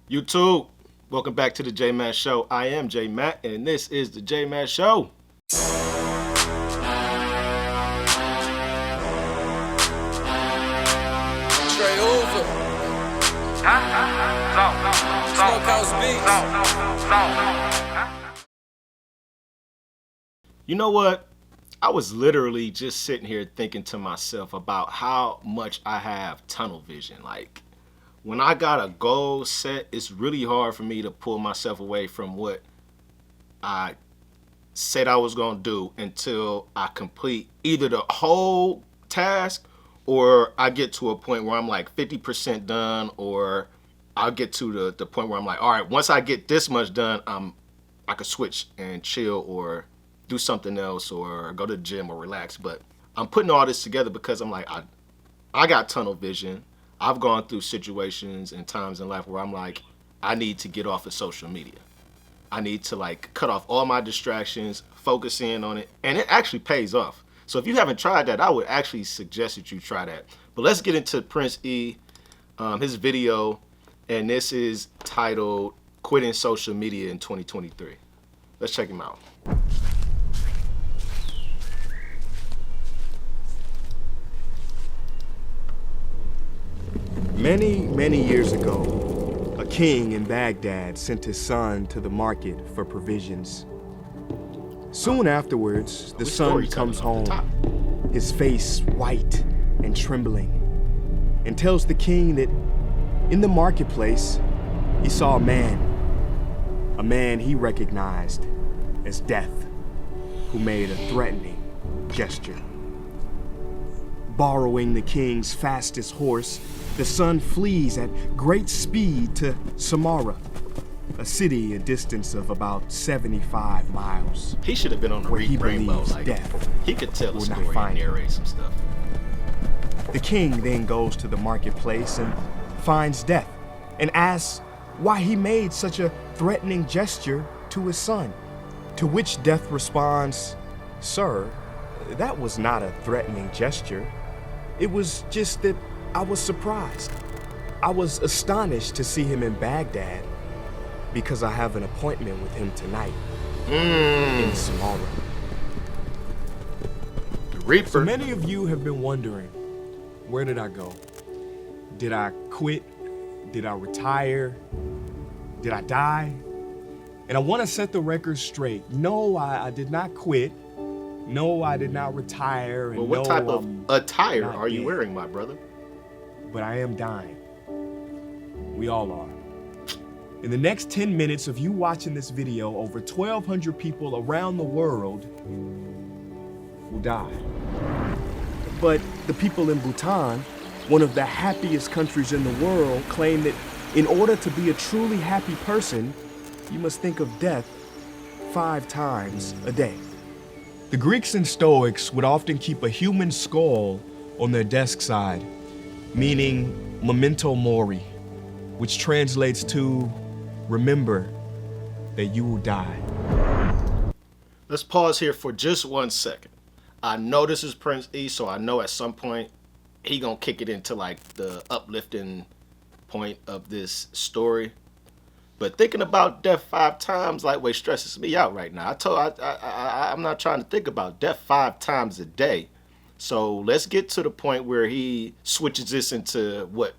YouTube, welcome back to the JMatt Show. I am JMatt, and this is the JMatt Show. Straight over. Smokehouse beats. You know what? I was literally just sitting here thinking to myself about how much I have tunnel vision. Like, when I got a goal set, it's really hard for me to pull myself away from what I said I was going to do until I complete either the whole task or I get to a point where I'm like 50% done, or I'll get to the point where I'm like, all right, once I get this much done, I could switch and chill or do something else or go to the gym or relax. But I'm putting all this together because I'm like, I got tunnel vision. I've gone through situations and times in life where I'm like, I need to get off of social media. I need to like cut off all my distractions, focus in on it, and it actually pays off. So if you haven't tried that, I would actually suggest that you try that. But let's get into Prince E, his video, and this is titled Quitting Social Media in 2023. Let's check him out. Many years ago, a king in Baghdad sent his son to the market for provisions. Soon afterwards, the son comes home, his face white and trembling, and tells the king that in the marketplace, he saw a man he recognized as Death, who made a threatening gesture. Borrowing the king's fastest horse, the son flees at great speed to Samarra, a city a distance of about 75 miles. He should have been on the where he Rainbow. believes Like, Death he could tell the will not story and find him. narrate some stuff. The king then goes to the marketplace and finds Death and asks why he made such a threatening gesture to his son. To which Death responds, "Sir, that was not a threatening gesture. It was just that I was surprised. I was astonished to see him in Baghdad because I have an appointment with him tonight in Samarra." The Reaper. So many of you have been wondering, where did I go? Did I quit? Did I retire? Did I die? And I want to set the record straight. No, I did not quit. No, I did not retire. And Well, what no, type of I'm attire not are you dead. wearing, my brother? But I am dying. We all are. In the next 10 minutes of you watching this video, over 1,200 people around the world will die. But the people in Bhutan, one of the happiest countries in the world, claim that in order to be a truly happy person, you must think of death 5 times a day. The Greeks and Stoics would often keep a human skull on their desk side, meaning memento mori, which translates to remember that you will die. Let's pause here for just 1 second. I know this is Prince E, so I know at some point he gonna kick it into like the uplifting point of this story. But thinking about death 5 times like way stresses me out right now. I'm not trying to think about death 5 times a day. So let's get to the point where he switches this into what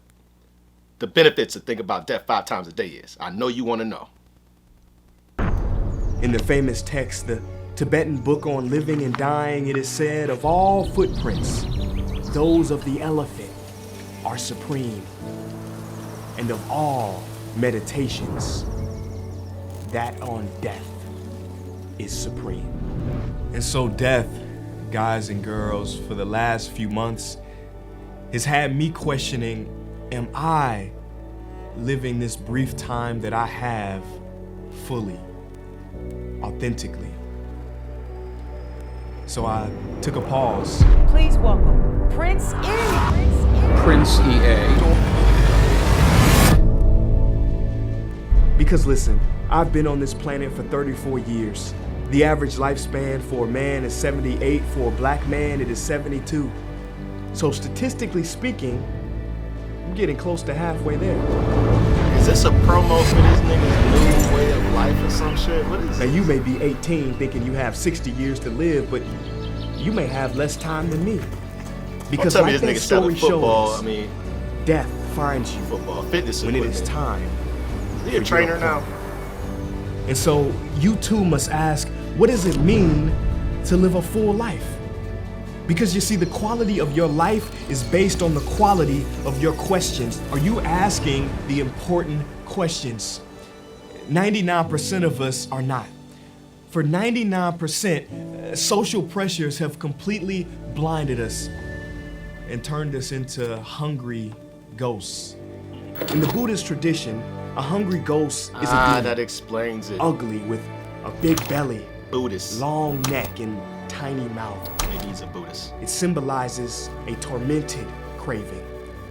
the benefits of thinking about death 5 times a day is. I know you want to know. In the famous text, the Tibetan book on living and dying, it is said, of all footprints, those of the elephant are supreme, and of all meditations, that on death is supreme. And so death, guys and girls, for the last few months has had me questioning, am I living this brief time that I have fully, authentically? So I took a pause. Please welcome Prince E. Prince EA. Because listen, I've been on this planet for 34 years. The average lifespan for a man is 78, for a black man it is 72. So statistically speaking, I'm getting close to halfway there. this a promo for this nigga's new way of life or some shit? What is Now, this? you may be 18 thinking you have 60 years to live, but you may have less time than me. Because Don't tell me like this that nigga selling story football. shows, I mean, death finds you football, fitness when it equipment. is time. Is he a trainer now? And so you too must ask, what does it mean to live a full life? Because you see, the quality of your life is based on the quality of your questions. Are you asking the important questions? 99% of us are not. For 99%, social pressures have completely blinded us and turned us into hungry ghosts. In the Buddhist tradition, a hungry ghost is a demon, That explains it. ugly with a big belly, Buddhist. long neck, and tiny mouth. Maybe he's a Buddhist. It symbolizes a tormented craving.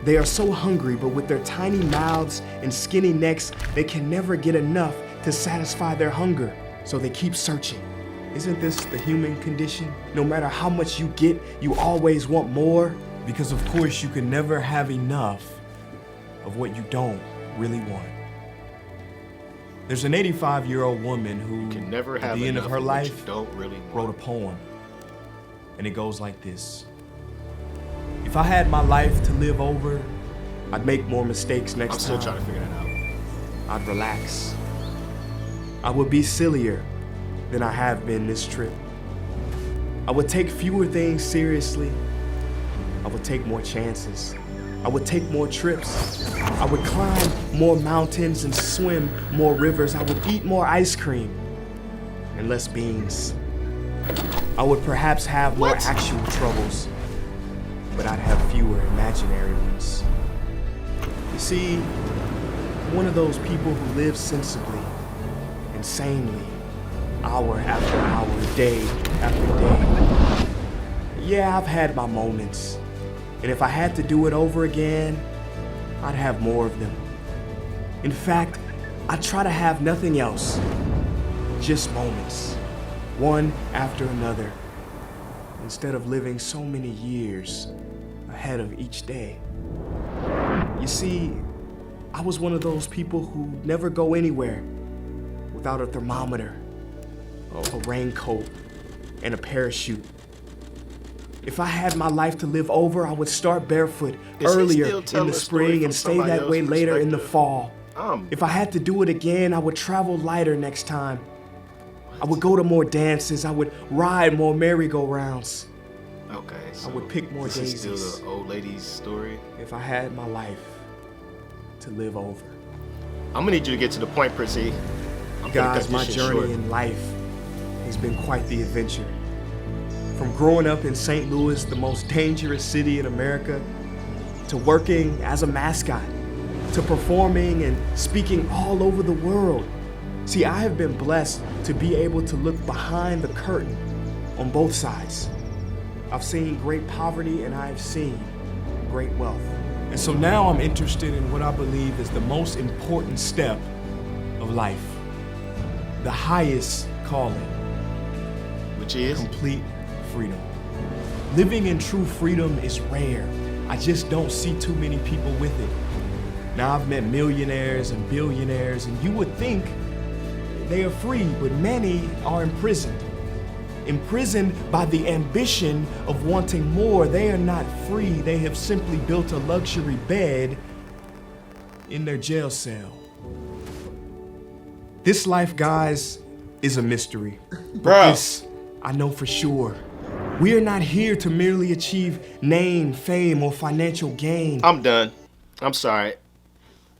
They are so hungry, but with their tiny mouths and skinny necks, they can never get enough to satisfy their hunger, so they keep searching. Isn't this the human condition? No matter how much you get, you always want more, because of course you can never have enough of what you don't really want. There's an 85-year-old woman who, Can never have at the end of enough her what you life, don't really wrote a want. poem. And it goes like this. If I had my life to live over, I'd make more mistakes I'm next still time. trying to figure that out. I'd relax. I would be sillier than I have been this trip. I would take fewer things seriously. I would take more chances. I would take more trips. I would climb more mountains and swim more rivers. I would eat more ice cream and less beans. I would perhaps have more actual troubles, but I'd have fewer imaginary ones. You see, I'm one of those people who live sensibly, insanely, hour after hour, day after day. Yeah, I've had my moments, and if I had to do it over again, I'd have more of them. In fact, I try to have nothing else, just moments, one after another, instead of living so many years ahead of each day. You see, I was one of those people who never go anywhere without a thermometer, a raincoat, and a parachute. If I had my life to live over, I would start barefoot Is he earlier still in telling the a story spring from and stay somebody that way else's later in the perspective? fall. If I had to do it again, I would travel lighter next time. I would go to more dances. I would ride more merry-go-rounds. Okay, so would pick more this is daisies. still the old lady's story. If I had my life to live over. I'm gonna need you to get to the point, Prissy. I'm gonna Guys, cut my this shit journey short. in life has been quite the adventure. From growing up in St. Louis, the most dangerous city in America, to working as a mascot, to performing and speaking all over the world. See, I have been blessed to be able to look behind the curtain on both sides. I've seen great poverty and I've seen great wealth. And so now I'm interested in what I believe is the most important step of life, the highest calling, Which is? complete freedom. Living in true freedom is rare. I just don't see too many people with it. Now I've met millionaires and billionaires, and you would think they are free, but many are imprisoned. Imprisoned by the ambition of wanting more. They are not free. They have simply built a luxury bed in their jail cell. This life, guys, is a mystery. But Bruh. this, I know for sure. We are not here to merely achieve name, fame, or financial gain. I'm done. I'm sorry.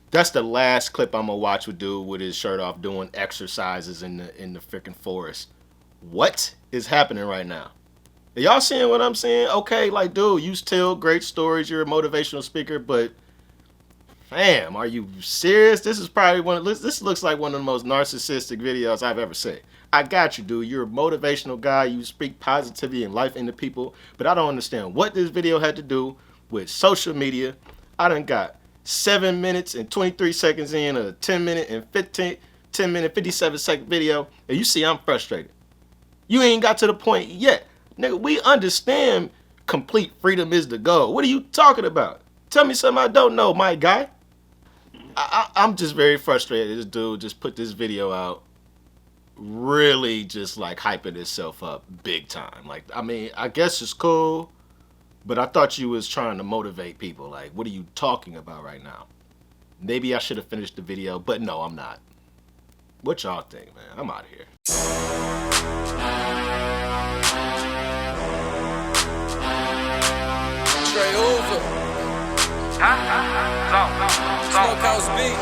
That's the last clip I'm gonna watch with dude with his shirt off doing exercises in the freaking forest. What is happening right now? Are y'all seeing what I'm saying? Okay, like dude, you tell great stories, you're a motivational speaker, but fam, are you serious? This is probably this looks like one of the most narcissistic videos I've ever seen. I got you, dude. You're a motivational guy. You speak positivity and life into people, but I don't understand what this video had to do with social media. I done got 7 minutes and 23 seconds in a 10 minute 57 second video, and you see I'm frustrated. You ain't got to the point yet. Nigga, we understand complete freedom is the goal. What are you talking about? Tell me something I don't know, my guy. I'm just very frustrated. This dude just put this video out, really just like hyping himself up big time. Like, I mean, I guess it's cool, but I thought you was trying to motivate people. Like, what are you talking about right now? Maybe I should have finished the video, but no, I'm not. What y'all think, man? I'm out of here. Straight over. Smokehouse beats.